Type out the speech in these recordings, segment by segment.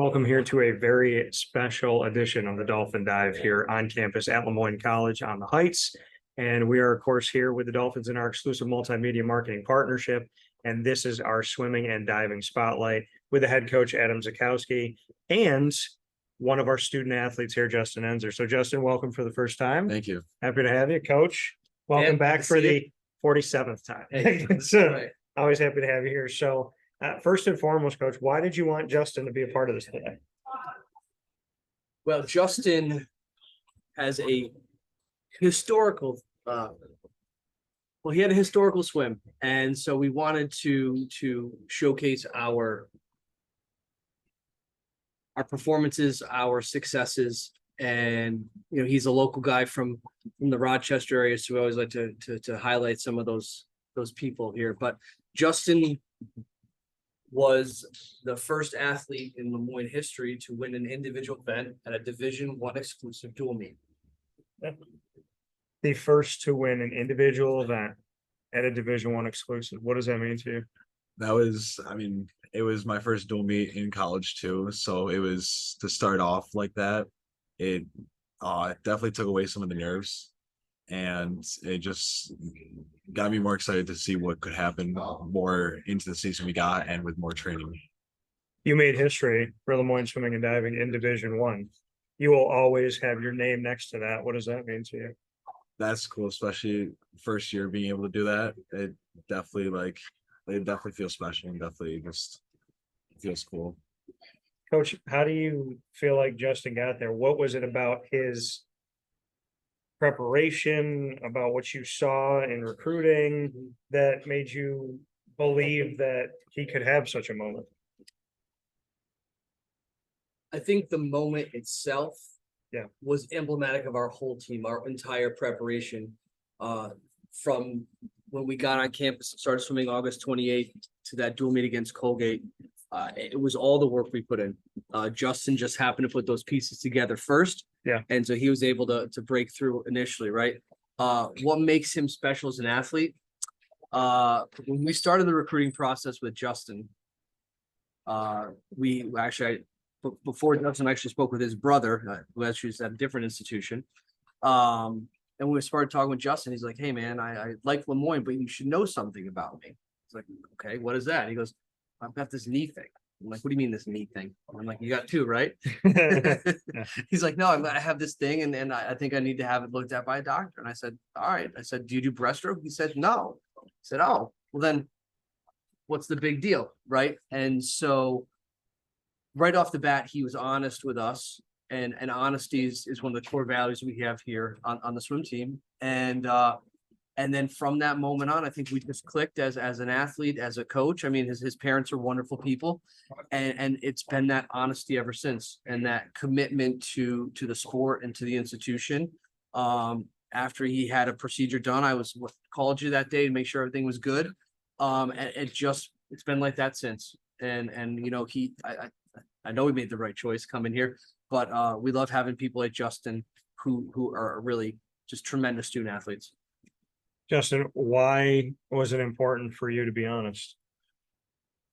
Welcome here to a very special edition of the Dolphin Dive here on campus at LeMoyne College on the Heights. And we are, of course, here with the Dolphins in our exclusive multimedia marketing partnership. And this is our swimming and diving spotlight with the head coach, Adam Zaczkowski, and one of our student athletes here, Justin Enser. So, Justin, welcome for the first time. Thank you. Happy to have you, Coach. Welcome back for the 47th time. Hey, So, always happy to have you here. So, first and foremost, Coach, why did you want Justin to be a part of this today? Well, Justin has a historical, he had a historical swim, and so we wanted to showcase our performances, our successes, and he's a local guy from the Rochester area, so we always like to highlight some of those people here. But Justin was the first athlete in LeMoyne history to win an individual event at a Division I exclusive dual meet. The first to win an individual event at a Division I exclusive. What does that mean to you? That was, it was my first dual meet in college too. So it was to start off like that. It definitely took away some of the nerves, and it just got me more excited to see what could happen more into the season we got and with more training. You made history for LeMoyne Swimming and Diving in Division I. You will always have your name next to that. What does that mean to you? That's cool, especially first year being able to do that. It definitely feels special and definitely just feels cool. Coach, how do you feel like Justin got there? What was it about his preparation, about what you saw in recruiting, that made you believe that he could have such a moment? I think the moment itself was emblematic of our whole team, our entire preparation, from when we got on campus and started swimming August 28th to that dual meet against Colgate. It was all the work we put in. Justin just happened to put those pieces together first. Yeah. And so he was able to break through initially, right? What makes him special as an athlete? When we started the recruiting process with Justin, we actually, before Justin actually spoke with his brother, who actually is at a different institution. And when we started talking with Justin, he's like, "Hey man, I like LeMoyne, but you should know something about me." It's like, "Okay, what is that?" He goes, "I've got this knee thing." I'm like, "What do you mean this knee thing?" I'm like, "You got two, right?" He's like, "No, I have this thing, and I think I need to have it looked at by a doctor." And I said, "All right." I said, "Do you do breaststroke?" He said, "No." I said, "Oh, well then, what's the big deal?" Right? And so right off the bat, he was honest with us, and honesty is one of the core values we have here on the swim team. And then from that moment on, I think we just clicked as an athlete, as a coach. I mean, his parents are wonderful people, and it's been that honesty ever since, and that commitment to the sport and to the institution. After he had a procedure done, I called you that day to make sure everything was good. And it's been like that since. And I know we made the right choice coming here, but we love having people like Justin who are really just tremendous student athletes. Justin, why was it important for you to be honest?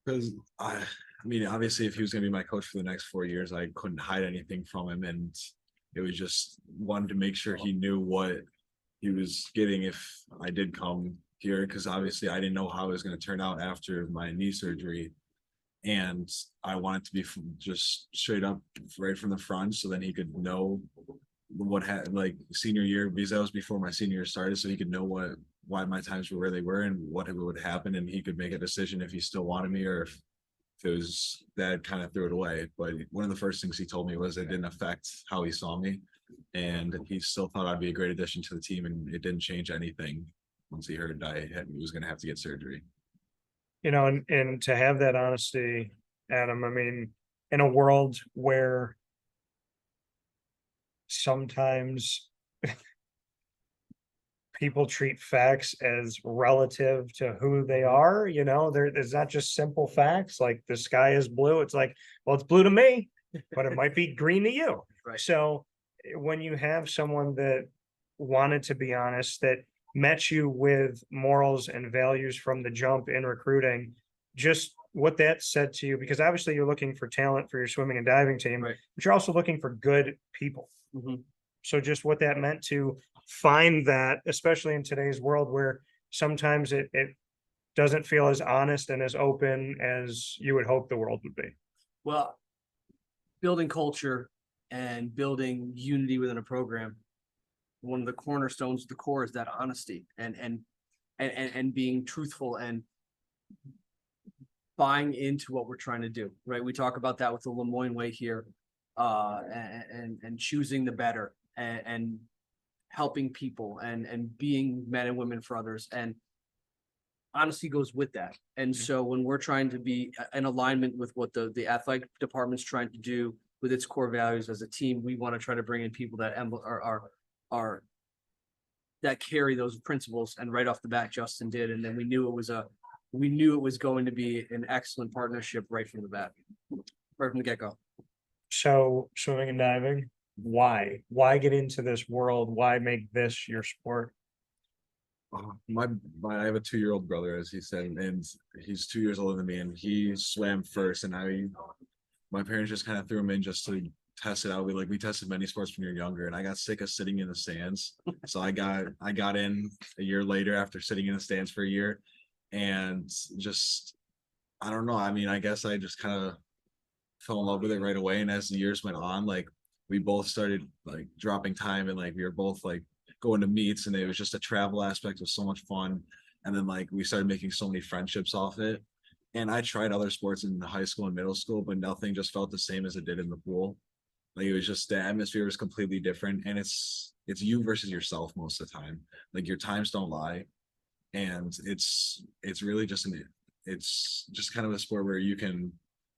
Because obviously, if he was going to be my coach for the next 4 years, I couldn't hide anything from him, and it was just wanted to make sure he knew what he was getting if I did come here. Because obviously, I didn't know how it was going to turn out after my knee surgery, and I wanted to be just straight up right from the front, so then he could know what had senior year, because that was before my senior year started, so he could know why my times were where they were and what would happen, and he could make a decision if he still wanted me or if it was that kind of threw it away. But one of the first things he told me was it didn't affect how he saw me, and he still thought I'd be a great addition to the team, and it didn't change anything once he heard I was going to have to get surgery. And to have that honesty, Adam, in a world where sometimes people treat facts as relative to who they are, there's not just simple facts like the sky is blue. It's like, well, it's blue to me, but it might be green to you. Right. So when you have someone that wanted to be honest, that met you with morals and values from the jump in recruiting, just what that said to you, because obviously you're looking for talent for your swimming and diving team, Right. but you're also looking for good people. So just what that meant to find that, especially in today's world where sometimes it doesn't feel as honest and as open as you would hope the world would be. Well, building culture and building unity within a program, one of the cornerstones of the core is that honesty and being truthful and buying into what we're trying to do, right? We talk about that with the LeMoyne way here, and choosing the better and helping people and being men and women for others. And honesty goes with that. And so when we're trying to be in alignment with what the athletic department's trying to do with its core values as a team, we want to try to bring in people that are that carry those principles. And right off the bat, Justin did. And then we knew it was going to be an excellent partnership right from the bat, right from the get-go. So swimming and diving, why get into this world? Why make this your sport? I have a 2-year-old brother, as he said, and he's 2 years older than me, and he swam first, and my parents just kind of threw him in just to test it out. We tested many sports when you're younger, and I got sick of sitting in the stands. So I got in a year later after sitting in the stands for a year, and just, I don't know. I mean, I guess I just kind of fell in love with it right away. And as the years went on, like, we both started like dropping time, and like we were both like going to meets, and it was just a travel aspect was so much fun. And then like we started making so many friendships off it. And I tried other sports in high school and middle school, but nothing just felt the same as it did in the pool. Like, it was just, the atmosphere was completely different, and it's you versus yourself most of the time. Like, your times don't lie, and it's really just it's just kind of a sport where you can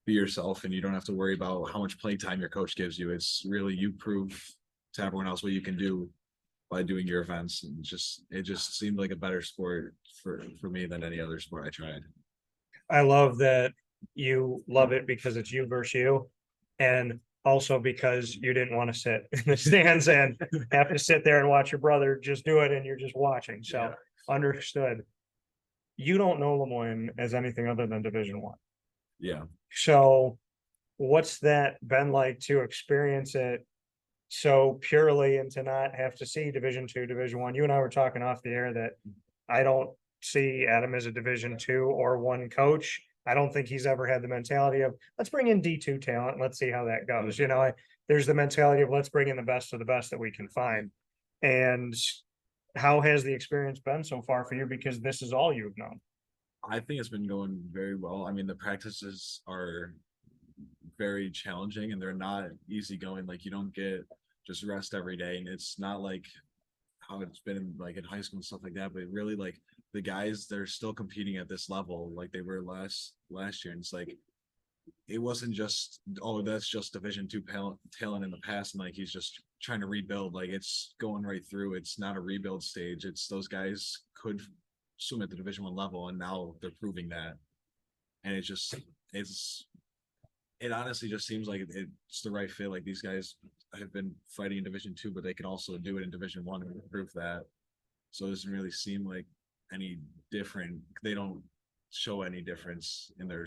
be yourself, and you don't have to worry about how much play time your coach gives you. It's really, you prove to everyone else what you can do by doing your events. And it just seemed like a better sport for me than any other sport I tried. I love that you love it because it's you versus you, and also because you didn't want to sit in the stands and have to sit there and watch your brother just do it, and you're just watching. So Yeah. Understood. You don't know LeMoyne as anything other than Division I. Yeah. So what's that been like to experience it so purely and to not have to see Division II, Division I? You and I were talking off the air that I don't see Adam as a Division II or I coach. I don't think he's ever had the mentality of, let's bring in D2 talent and let's see how that goes. You know, there's the mentality of, let's bring in the best of the best that we can find. And how has the experience been so far for you? Because this is all you've known. I think it's been going very well. I mean, the practices are very challenging, and they're not easy going. Like, you don't get just rest every day, and it's not like how it's been in high school and stuff like that. But really, like, the guys, they're still competing at this level like they were last year. And it's like, it wasn't just, oh, that's just Division II talent in the past, and like he's just trying to rebuild. Like, it's going right through. It's not a rebuild stage. It's those guys could swim at the Division I level, and now they're proving that. And it honestly just seems like it's the right fit. Like, these guys have been fighting in Division II, but they can also do it in Division I and prove that. So it doesn't really seem like any different. They don't show any difference in their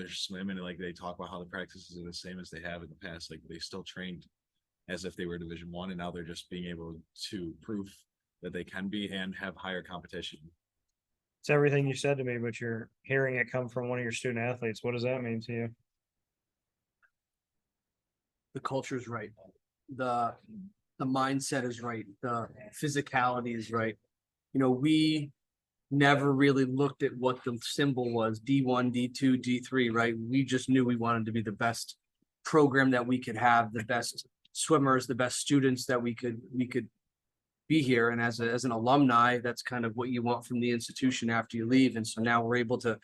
swimming, and like, they talk about how the practices are the same as they have in the past. Like, they still trained as if they were Division I, and now they're just being able to prove that they can be and have higher competition. It's everything you said to me, but you're hearing it come from one of your student athletes. What does that mean to you? The culture is right. The mindset is right. The physicality is right. You know, we never really looked at what the symbol was, D1, D2, D3, right? We just knew we wanted to be the best program that we could have, the best swimmers, the best students that we could be here. And as an alumni, that's kind of what you want from the institution after you leave. And so now we're able to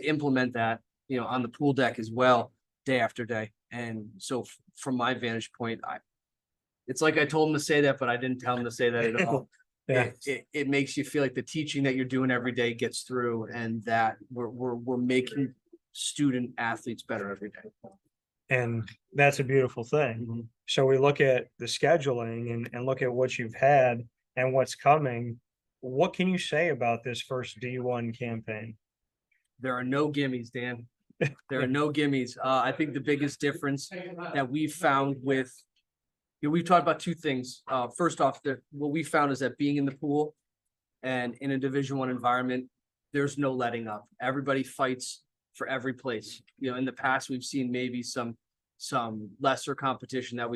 implement that, you know, on the pool deck as well, day after day. And so from my vantage point, it's like I told him to say that, but I didn't tell him to say that at all. Yeah. It makes you feel like the teaching that you're doing every day gets through, and that we're making student athletes better every day. And that's a beautiful thing. Mhm. So we look at the scheduling and look at what you've had and what's coming. What can you say about this first D1 campaign? There are no gimmies, Dan. There are no gimmies. I think the biggest difference that we've found with, we've talked about two things. First off, what we found is that being in the pool and in a Division I environment, there's no letting up. Everybody fights for every place. In the past, we've seen maybe some lesser competition that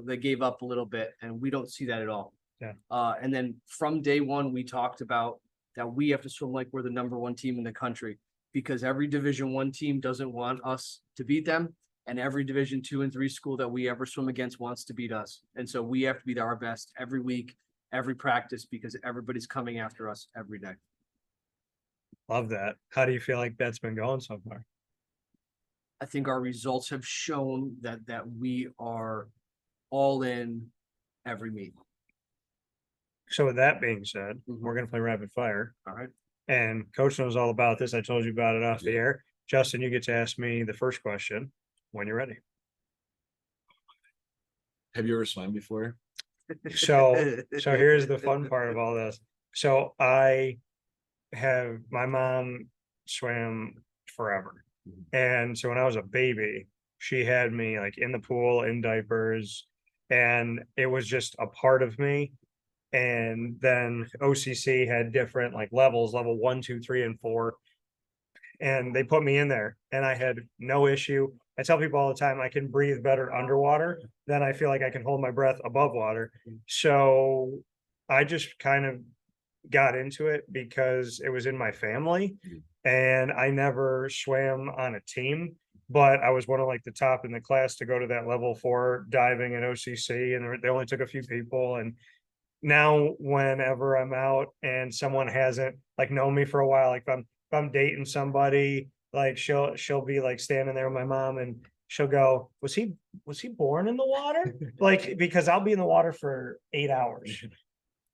they gave up a little bit, and we don't see that at all. Yeah. And then from day one, we talked about that we have to swim like we're the number one team in the country, because every Division I team doesn't want us to beat them, and every Division II and III school that we ever swim against wants to beat us. And so we have to be our best every week, every practice, because everybody's coming after us every day. Love that. How do you feel like that's been going so far? I think our results have shown that we are all in every meet. So with that being said, we're going to play rapid fire. All right. And coach knows all about this. I told you about it off the air. Justin, you get to ask me the first question when you're ready. Have you ever swam before? So here's the fun part of all this. So my mom swam forever. And so when I was a baby, she had me like in the pool, in diapers, and it was just a part of me. And then OCC had different like levels, level 1, 2, 3, and 4. And they put me in there and I had no issue. I tell people all the time, I can breathe better underwater than I feel like I can hold my breath above water. So I just kind of got into it because it was in my family, and I never swam on a team, but I was one of like the top in the class to go to that level 4 diving at OCC, and they only took a few people. And now whenever I'm out and someone hasn't like known me for a while, like if I'm dating somebody, like she'll be like standing there with my mom and she'll go, was he born in the water? Like, because I'll be in the water for 8 hours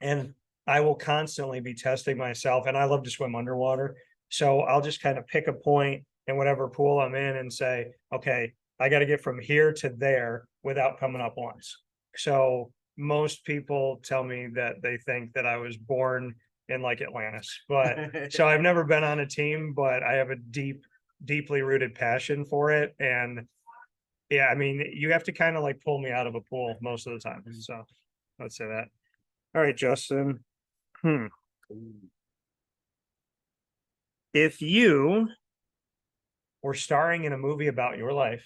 and I will constantly be testing myself, and I love to swim underwater. So I'll just kind of pick a point in whatever pool I'm in and say, okay, I got to get from here to there without coming up once. So most people tell me that they think that I was born in like Atlantis, but so I've never been on a team, but I have a deeply rooted passion for it. And yeah, I mean, you have to kind of like pull me out of a pool most of the time. So let's say that. All right, Justin. If you were starring in a movie about your life,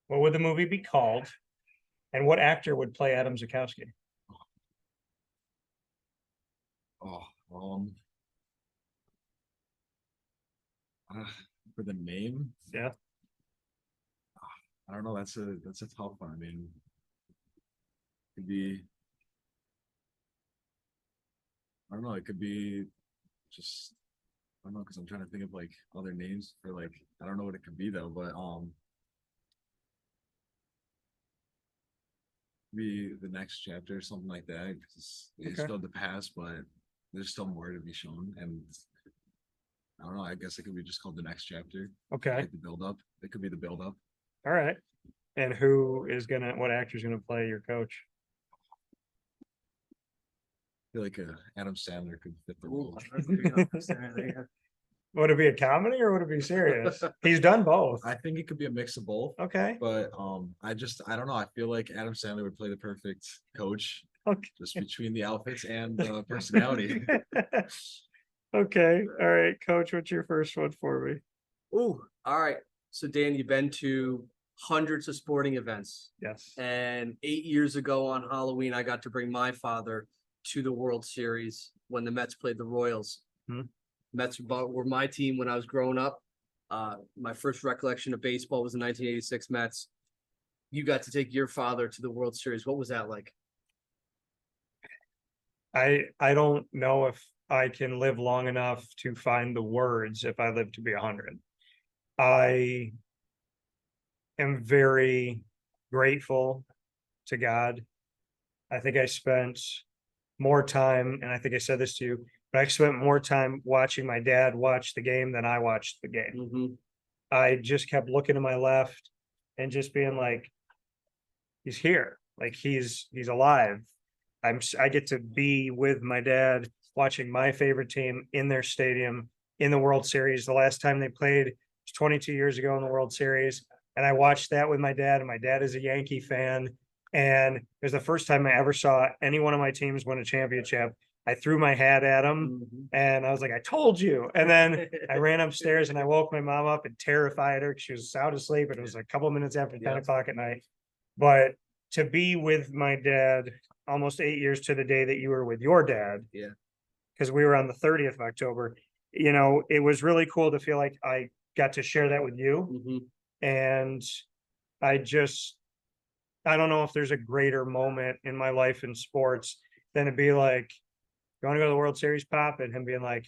what would the movie be called? And what actor would play Adam Zaczkowski? For the name, Yeah. I don't know. That's a tough one. I mean, it could be. I don't know. It could be just. I don't know, because I'm trying to think of like other names for like. I don't know what it could be though, but be the next chapter or something like that, because it's still the past, but there's still more to be shown. And I don't know, I guess it could be just called the next chapter. Okay. Like the build up. It could be the build up. All right. And what actor's gonna play your coach? I feel like Adam Sandler could fit the Ooh, role. Would it be a comedy or would it be serious? He's done both. I think it could be a mix of both. Okay. But I don't know. I feel like Adam Sandler would play the perfect coach. Okay. Just between the outfits and the personality. Okay. All right, coach, what's your first one for me? Ooh, all right. So Dan, you've been to hundreds of sporting events. Yes. And 8 years ago on Halloween, I got to bring my father to the World Series when the Mets played the Royals. Mets were my team when I was growing up. My first recollection of baseball was the 1986 Mets. You got to take your father to the World Series. What was that like? I don't know if I can live long enough to find the words if I live to be 100. I am very grateful to God. I think I spent more time, and I think I said this to you, but I spent more time watching my dad watch the game than I watched the game. I just kept looking to my left and just being like, he's here. Like he's alive. I get to be with my dad watching my favorite team in their stadium in the World Series. The last time they played was 22 years ago in the World Series. And I watched that with my dad, and my dad is a Yankee fan. And it was the first time I ever saw any one of my teams win a championship. I threw my hat at him and I was like, I told you. And then I ran upstairs and I woke my mom up and terrified her because she was sound asleep. And it was a couple of minutes after 10 o'clock at night. But to be with my dad almost 8 years to the day that you were with your dad. Yeah. Because we were on the 30th of October, you know, it was really cool to feel like I got to share that with you. And I don't know if there's a greater moment in my life in sports than to be like, you want to go to the World Series, Pop? And him being like,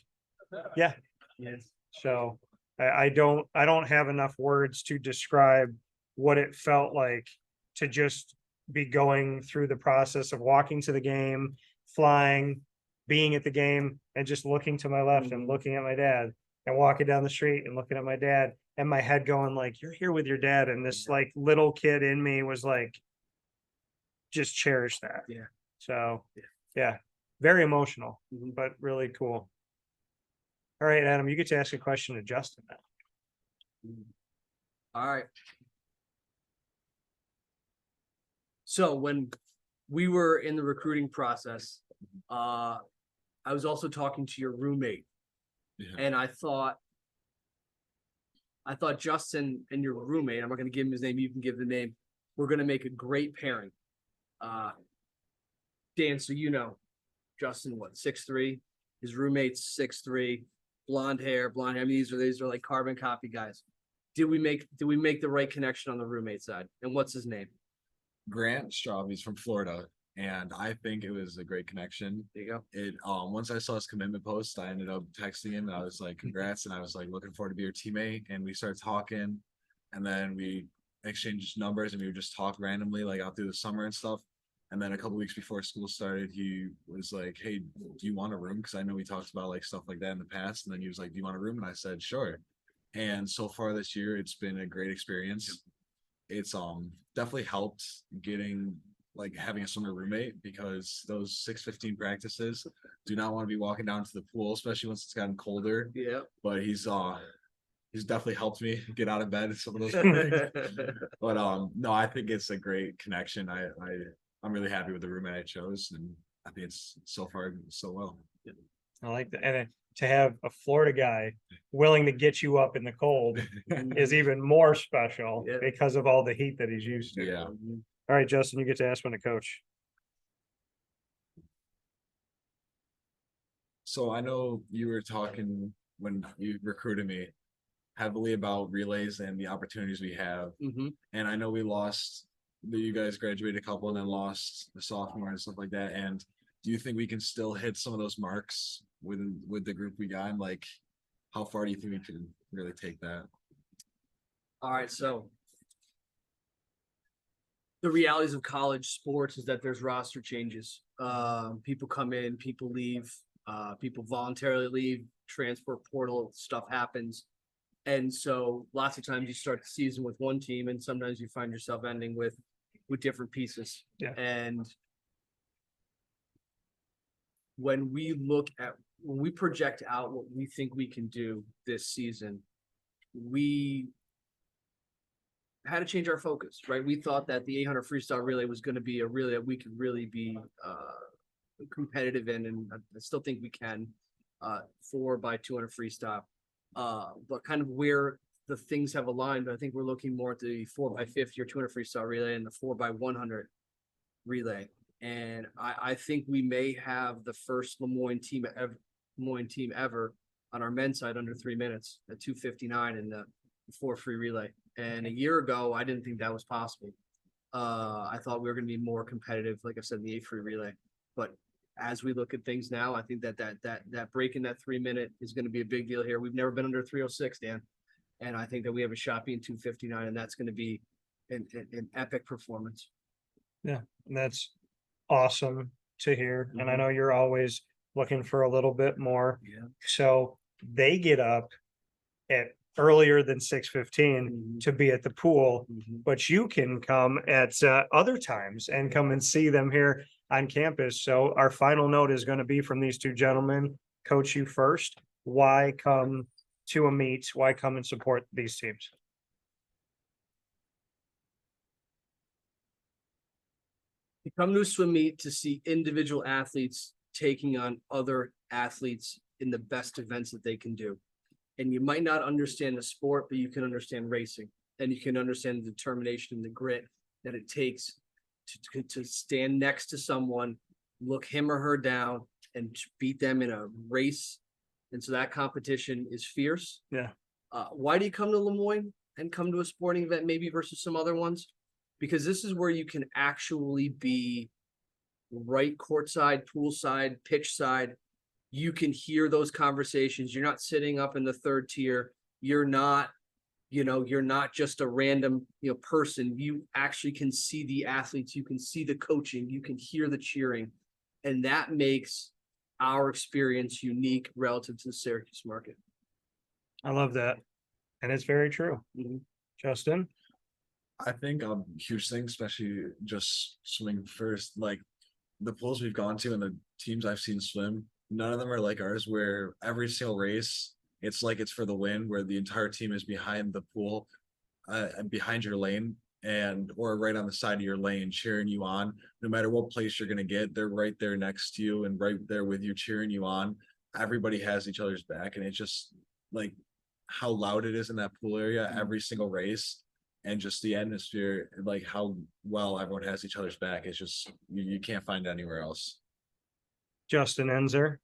yeah. Yes. So I don't have enough words to describe what it felt like to just be going through the process of walking to the game, flying, being at the game, and just looking to my left and looking at my dad, and walking down the street and looking at my dad, and my head going like, you're here with your dad. And this like little kid in me was like, just cherish that. Yeah. So yeah, very emotional, but really cool. All right, Adam, you get to ask a question to Justin now. All right. So when we were in the recruiting process, I was also talking to your roommate, and I thought Justin and your roommate, I'm not going to give him his name, you can give the name, we're going to make a great pairing. Dan, so you know, Justin, what, 6'3"? His roommate's 6'3", blonde hair. I mean, these are like carbon copy guys. Did we make the right connection on the roommate side? And what's his name? Grant Straub, he's from Florida, and I think it was a great connection. There you go. It once I saw his commitment post, I ended up texting him and I was like, congrats, and I was like looking forward to be your teammate, and we started talking, and then we exchanged numbers and we would just talk randomly like out through the summer and stuff. And then a couple weeks before school started, he was like, hey, do you want a room? Because I know we talked about like stuff like that in the past. And then he was like, do you want a room? And I said, sure. And so far this year, it's been a great experience. It's definitely helped having a swimmer roommate, because those 6:15 practices do not want to be walking down to the pool, especially once it's gotten colder. Yeah. But he's definitely helped me get out of bed in some of those mornings. But no, I think it's a great connection. I'm really happy with the roommate I chose, and I think it's so far so well. I like that. And to have a Florida guy willing to get you up in the cold is even more special because of all the heat that he's used to. Yeah. All right, Justin, you get to ask one to coach. So I know you were talking when you recruited me heavily about relays and the opportunities we have. And I know we lost, you guys graduated a couple and then lost the sophomore and stuff like that. And do you think we can still hit some of those marks with the group we got? And like, how far do you think we can really take that? All right, so the realities of college sports is that there's roster changes. People come in, people leave, people voluntarily leave, transfer portal stuff happens. And so lots of times you start the season with one team, and sometimes you find yourself ending with different pieces. Yeah. And when we project out what we think we can do this season, we had to change our focus, right? We thought that the 800 freestyle relay was going to be a relay that we could really be competitive in, and I still think we can. 4x200 freestyle, but kind of where the things have aligned, I think we're looking more at the 4x50 or 200 freestyle relay and the 4x100 relay. And I think we may have the first LeMoyne team ever on our men's side under 3 minutes at 2:59 in the 4 free relay. And a year ago, I didn't think that was possible. I thought we were going to be more competitive, like I said, in the 8 free relay. But as we look at things now, I think that break in that 3 minute is going to be a big deal here. We've never been under 3:06, Dan. And I think that we have a shot being 2:59, and that's going to be an epic performance. Yeah, and that's awesome to hear. And I know you're always looking for a little bit more. Yeah. So they get up at earlier than 6:15 to be at the pool, but you can come at other times and come and see them here on campus. So our final note is going to be from these two gentlemen. Coach, you first. why come to a meet? Why come and support these teams? You come to a swim meet to see individual athletes taking on other athletes in the best events that they can do. And you might not understand the sport, but you can understand racing, and you can understand the determination and the grit that it takes to stand next to someone, look him or her down, and beat them in a race. And so that competition is fierce. Yeah. Why do you come to LeMoyne and come to a sporting event maybe versus some other ones? Because this is where you can actually be right courtside, poolside, pitch side. You can hear those conversations. You're not sitting up in the third tier. You're not just a random, person. You actually can see the athletes. You can see the coaching. You can hear the cheering. And that makes our experience unique relative to the Syracuse market. I love that. And it's very true. Mm-hmm. Justin? I think a huge thing, especially just swimming first, like the pools we've gone to and the teams I've seen swim, none of them are like ours, where every single race, it's like it's for the win, where the entire team is behind the pool, behind your lane, or right on the side of your lane, cheering you on. No matter what place you're gonna get, they're right there next to you and right there with you, cheering you on. Everybody has each other's back, and it's just like how loud it is in that pool area every single race. And just the atmosphere, like how well everyone has each other's back. It's just, you can't find it anywhere else. Justin Enser,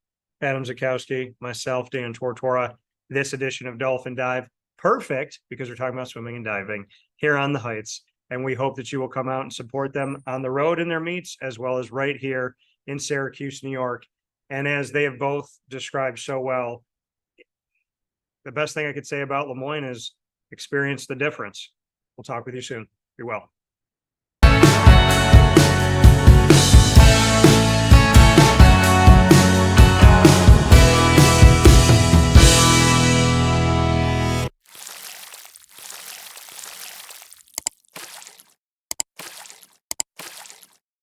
Adam Zaczkowski, myself, Dan Tortora. This edition of Dolphin Dive, perfect because we're talking about swimming and diving here on the Heights. And we hope that you will come out and support them on the road in their meets, as well as right here in Syracuse, New York. And as they have both described so well, the best thing I could say about LeMoyne is experience the difference. We'll talk with you soon. Be well.